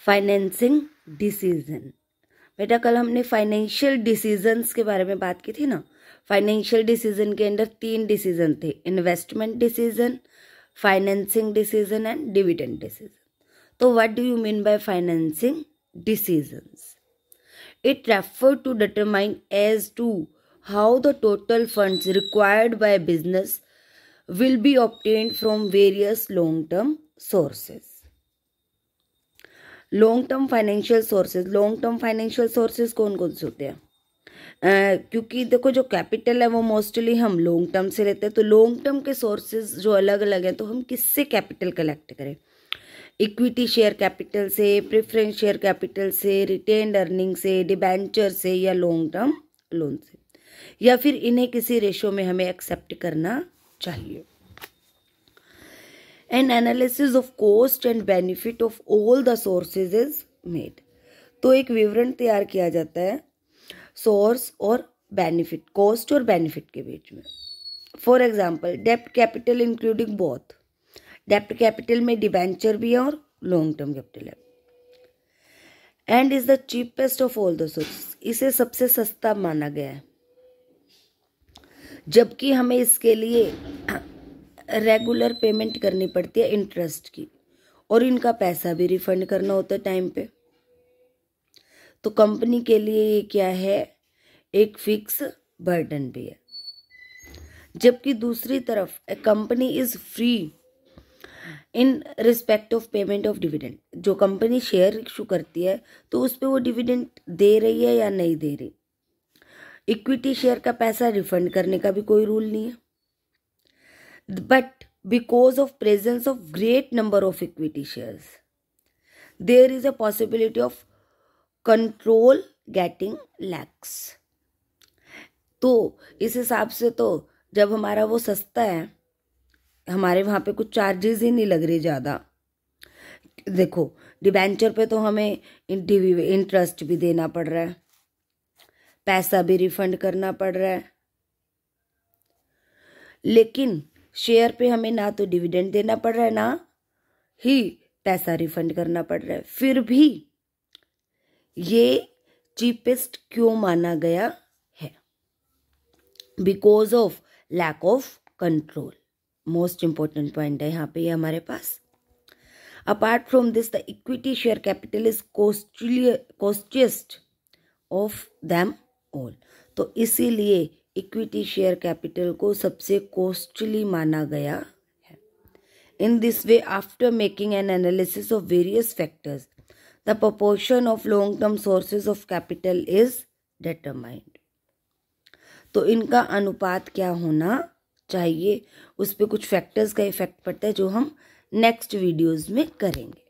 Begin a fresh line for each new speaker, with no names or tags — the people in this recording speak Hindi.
Financing decision. बेटा कल हमने फाइनेंशियल डिसीजंस के बारे में बात की थी ना। फाइनेंशियल डिसीजन के अंदर 3 डिसीजन थे, investment decision, financing decision and dividend decision. तो what do you mean by financing decisions? It referred to determine as to how the total funds required by a business will be obtained from various long-term sources. Long-term financial sources, long-term financial sources कौन कौन से होते हैं? क्योंकि देखो जो कैपिटल है वो मोस्टली हम लॉन्ग टर्म से लेते हैं, तो लॉन्ग टर्म के सोर्सेज जो अलग अलग हैं, तो हम किससे कैपिटल कलेक्ट करें? इक्विटी शेयर कैपिटल से, प्रेफरेंस शेयर कैपिटल से, रिटेन्ड अर्निंग से, डिबेंचर से, या लॉन्ग टर्म लोन से, या फिर इन्हें किसी रेशो में हमें एक्सेप्ट करना चाहिए। N analysis of cost and benefit of all the sources is made. तो एक विवरण तैयार किया जाता है सोर्स और बेनिफिट, कॉस्ट और बेनिफिट के बीच में। फॉर एग्जाम्पल डेप्ट कैपिटल इंक्लूडिंग बोथ। डेप्ट कैपिटल में डिबेंचर भी है और लॉन्ग टर्म कैपिटल है। And is the cheapest of all the sources, इसे सबसे सस्ता माना गया है, जबकि हमें इसके लिए रेगुलर पेमेंट करनी पड़ती है इंटरेस्ट की, और इनका पैसा भी रिफंड करना होता है टाइम पे। तो कंपनी के लिए ये क्या है, एक फिक्स बर्डन भी है। जबकि दूसरी तरफ a company is free in respect of payment of dividend. जो कंपनी शेयर इशू करती है तो उस पर वो डिविडेंड दे रही है या नहीं दे रही। इक्विटी शेयर का पैसा रिफंड करने का भी कोई रूल नहीं है, but because of presence of great number of equity shares there is a possibility of control getting lax. तो इस हिसाब से तो जब हमारा वो सस्ता है, हमारे वहाँ पे कुछ चार्जेस ही नहीं लग रहे ज़्यादा। देखो डिबेंचर पे तो हमें इंटरेस्ट भी देना पड़ रहा है, पैसा भी रिफंड करना पड़ रहा है, लेकिन शेयर पे हमें ना तो डिविडेंड देना पड़ रहा है, ना ही पैसा रिफंड करना पड़ रहा है। फिर भी ये चीपेस्ट क्यों माना गया है? Because of lack of control. Most important point है यहाँ पे ये हमारे पास। Apart from this the equity share capital is costliest of them all. तो इसीलिए इक्विटी शेयर कैपिटल को सबसे कॉस्टली माना गया है। In this way after making an analysis of various factors the proportion of long term sources of capital is determined. तो इनका अनुपात क्या होना चाहिए, उस पर कुछ फैक्टर्स का इफेक्ट पड़ता है जो हम नेक्स्ट वीडियोस में करेंगे।